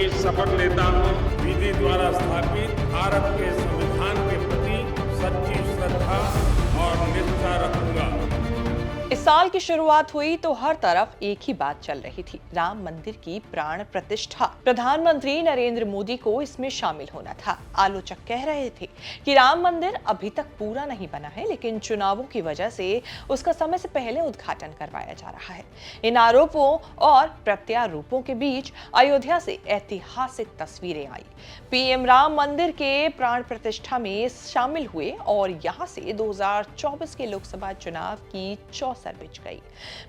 भी शपथ लेता हूँ विधि द्वारा स्थापित भारत के संविधान के प्रति सच्ची श्रद्धा और निष्ठा रखूंगा। इस साल की शुरुआत हुई तो हर तरफ एक ही बात चल रही थी, राम मंदिर की प्राण प्रतिष्ठा। प्रधानमंत्री नरेंद्र मोदी को इसमें शामिल होना था। आलोचक कह रहे थे कि राम मंदिर अभी तक पूरा नहीं बना है, लेकिन चुनावों की वजह से उसका समय से पहले उद्घाटन करवाया जा रहा है। इन आरोपों और प्रत्यारोपों के बीच अयोध्या से ऐतिहासिक तस्वीरें आई। पीएम राम मंदिर के प्राण प्रतिष्ठा में शामिल हुए और यहां से 2024 के लोकसभा चुनाव की सर बिछ गई।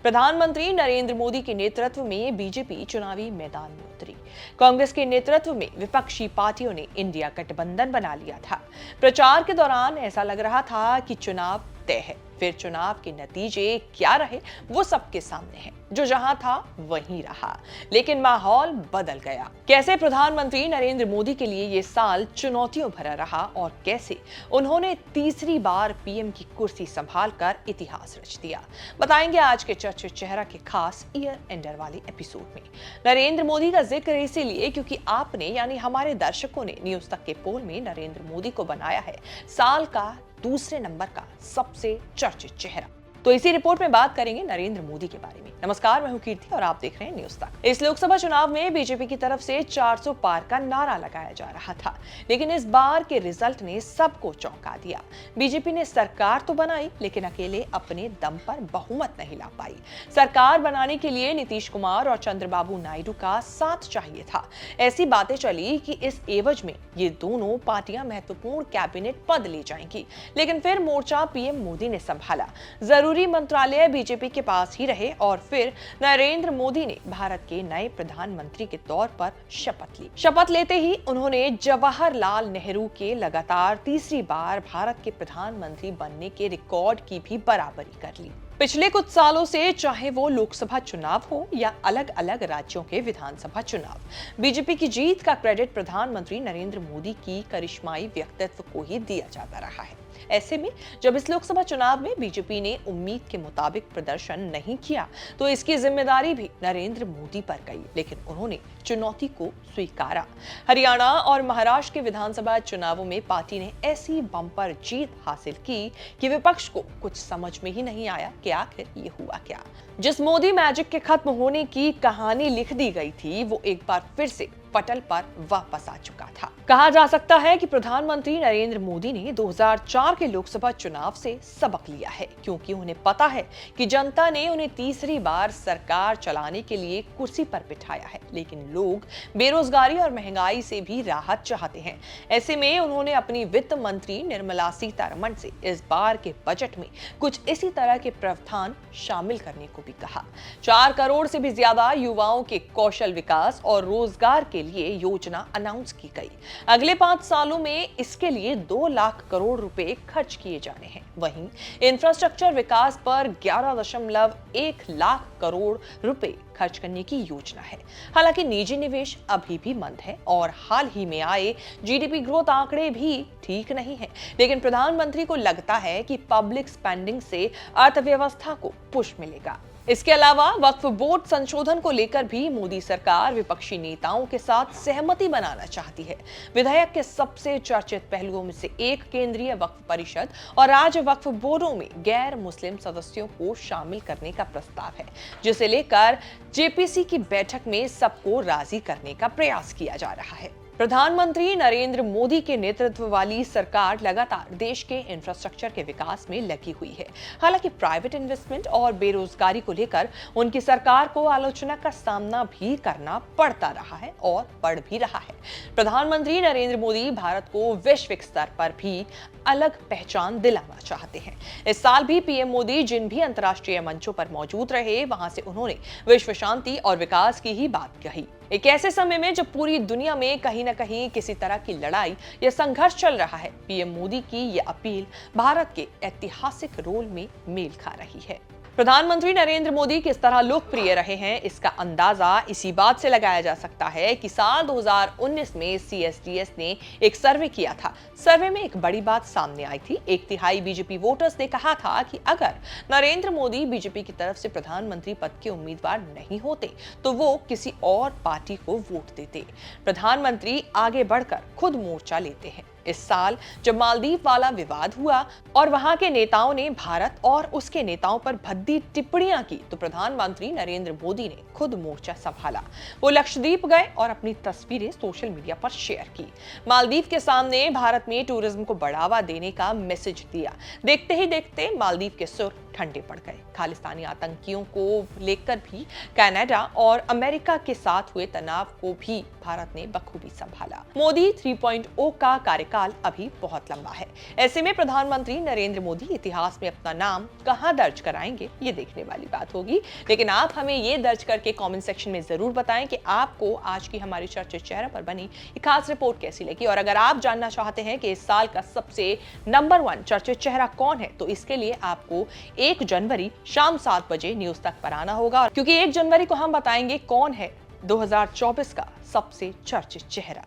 प्रधानमंत्री नरेंद्र मोदी के नेतृत्व में बीजेपी चुनावी मैदान में उतरी। कांग्रेस के नेतृत्व में विपक्षी पार्टियों ने इंडिया गठबंधन बना लिया था। प्रचार के दौरान ऐसा लग रहा था कि चुनाव तय है। फिर चुनाव के नतीजे क्या रहे वो सबके सामने है। जो जहां था वहीं रहा, लेकिन माहौल बदल गया। कैसे प्रधानमंत्री नरेंद्र मोदी के लिए ये साल चुनौतियों भरा रहा और कैसे उन्होंने तीसरी बार पीएम की कुर्सी संभालकर इतिहास रच दिया, बताएंगे आज के चर्चित चेहरा के खास ईयर एंडर वाले एपिसोड में। नरेंद्र मोदी का जिक्र इसीलिए क्योंकि आपने यानी हमारे दर्शकों ने न्यूज तक के पोल में नरेंद्र मोदी को बनाया है साल का दूसरे नंबर का सबसे चर्चित चेहरा। तो इसी रिपोर्ट में बात करेंगे नरेंद्र मोदी के बारे में। नमस्कार, मैं हूं कीर्ति और आप देख रहे हैं न्यूज तक। इस लोकसभा चुनाव में बीजेपी की तरफ से 400 पार का नारा लगाया जा रहा था, लेकिन इस बार के रिजल्ट ने सबको चौंका दिया। बीजेपी ने सरकार तो बनाई, लेकिन अकेले अपने दम पर बहुमत नहीं ला पाई। सरकार बनाने के लिए नीतीश कुमार और चंद्रबाबू नायडू का साथ चाहिए था। ऐसी बातें चली कि इस एवज में ये दोनों पार्टियां महत्वपूर्ण कैबिनेट पद ले जाएंगी, लेकिन फिर मोर्चा पीएम मोदी ने संभाला। जरूरी मंत्रालय बीजेपी के पास ही रहे और फिर नरेंद्र मोदी ने भारत के नए प्रधानमंत्री के तौर पर शपथ ली। शपथ लेते ही उन्होंने जवाहरलाल नेहरू के लगातार तीसरी बार भारत के प्रधानमंत्री बनने के रिकॉर्ड की भी बराबरी कर ली। पिछले कुछ सालों से चाहे वो लोकसभा चुनाव हो या अलग अलग राज्यों के विधानसभा चुनाव, बीजेपी की जीत का क्रेडिट प्रधानमंत्री नरेंद्र मोदी की करिश्माई व्यक्तित्व को ही दिया जाता रहा है। ऐसे में जब इस लोकसभा चुनाव में बीजेपी ने उम्मीद के मुताबिक प्रदर्शन नहीं किया तो इसकी जिम्मेदारी भी नरेंद्र मोदी पर गई, लेकिन उन्होंने चुनौती को स्वीकारा। हरियाणा और महाराष्ट्र के विधानसभा चुनावों में पार्टी ने ऐसी बम्पर जीत हासिल की कि विपक्ष को कुछ समझ में ही नहीं आया कि आखिर ये हुआ क्या। जिस मोदी मैजिक के खत्म होने की कहानी लिख दी गई थी वो एक बार फिर से पटल पर वापस आ चुका था। कहा जा सकता है कि प्रधानमंत्री नरेंद्र मोदी ने 2004 के लोकसभा चुनाव से सबक लिया है, क्योंकि उन्हें पता है कि जनता ने उन्हें तीसरी बार सरकार चलाने के लिए कुर्सी पर बिठाया है, लेकिन लोग बेरोजगारी और महंगाई से भी राहत चाहते हैं। ऐसे में उन्होंने अपनी वित्त मंत्री निर्मला सीतारमण से इस बार के बजट में कुछ इसी तरह के प्रावधान शामिल करने को भी कहा। 4 करोड़ से भी ज्यादा युवाओं के कौशल विकास और रोजगार के लिए योजना अनाउंस की गई। अगले 5 सालों में इसके लिए 2 लाख करोड़ रुपए खर्च किए जाने हैं। वहीं इंफ्रास्ट्रक्चर विकास पर 11.1 लाख करोड़ रुपए खर्च करने की योजना है। हालांकि निजी निवेश अभी भी मंद है और हाल ही में आए जीडीपी ग्रोथ आंकड़े भी ठीक नहीं है, लेकिन प्रधानमंत्री को लगता है कि पब्लिक स्पेंडिंग से अर्थव्यवस्था को पुश मिलेगा। इसके अलावा वक्फ बोर्ड संशोधन को लेकर भी मोदी सरकार विपक्षी नेताओं के साथ सहमति बनाना चाहती है। विधेयक के सबसे चर्चित पहलुओं में से एक केंद्रीय वक्फ परिषद और राज्य वक्फ बोर्डों में गैर मुस्लिम सदस्यों को शामिल करने का प्रस्ताव है, जिसे लेकर जेपीसी की बैठक में सबको राजी करने का प्रयास किया जा रहा है। प्रधानमंत्री नरेंद्र मोदी के नेतृत्व वाली सरकार लगातार देश के इंफ्रास्ट्रक्चर के विकास में लगी हुई है। हालांकि प्राइवेट इन्वेस्टमेंट और बेरोजगारी को लेकर उनकी सरकार को आलोचना का सामना भी करना पड़ता रहा है और पड़ भी रहा है। प्रधानमंत्री नरेंद्र मोदी भारत को वैश्विक स्तर पर भी अलग पहचान दिलाना चाहते हैं। इस साल भी पीएम मोदी जिन भी अंतर्राष्ट्रीय मंचों पर मौजूद रहे, वहां से उन्होंने विश्व शांति और विकास की ही बात कही। एक ऐसे समय में जब पूरी दुनिया में कहीं न कहीं किसी तरह की लड़ाई या संघर्ष चल रहा है, पीएम मोदी की ये अपील भारत के ऐतिहासिक रोल में मेल खा रही है। प्रधानमंत्री नरेंद्र मोदी किस तरह लोकप्रिय रहे हैं, इसका अंदाजा इसी बात से लगाया जा सकता है कि साल 2019 में CSDS ने एक सर्वे किया था। सर्वे में एक बड़ी बात सामने आई थी। 1/3 बीजेपी वोटर्स ने कहा था कि अगर नरेंद्र मोदी बीजेपी की तरफ से प्रधानमंत्री पद के उम्मीदवार नहीं होते तो वो किसी और पार्टी को वोट देते। प्रधानमंत्री आगे बढ़कर खुद मोर्चा लेते हैं। इस साल जब मालदीव वाला विवाद हुआ और वहां के नेताओं ने भारत और उसके नेताओं पर भद्दी टिप्पणियां की तो प्रधानमंत्री नरेंद्र मोदी ने खुद मोर्चा संभाला। वो लक्षद्वीप गए और अपनी तस्वीरें सोशल मीडिया पर शेयर की। मालदीव के सामने भारत में टूरिज्म को बढ़ावा देने का मैसेज दिया। देखते ही देखते मालदीव के सुर ठंडे पड़ गए। खालिस्तानी आतंकियों को लेकर भी कनाडा और अमेरिका के साथ हुए तनाव को भी भारत ने बखूबी संभाला। मोदी 3.0 का कार्यकाल अभी बहुत लंबा है। ऐसे में प्रधानमंत्री नरेंद्र मोदी इतिहास में अपना नाम कहां दर्ज कराएंगे, ये देखने वाली बात होगी। लेकिन आप हमें ये दर्ज करके कमेंट सेक्शन में जरूर बताएं कि आपको आज की हमारी चर्चित चेहरा पर बनी ये खास रिपोर्ट कैसी लगी। और अगर आप जानना चाहते हैं कि इस साल का सबसे नंबर 1 चर्चित चेहरा कौन है तो इसके लिए आपको 1 जनवरी शाम 7 बजे न्यूज तक पर आना होगा, क्योंकि 1 जनवरी को हम बताएंगे कौन है 2024 का सबसे चर्चित चेहरा।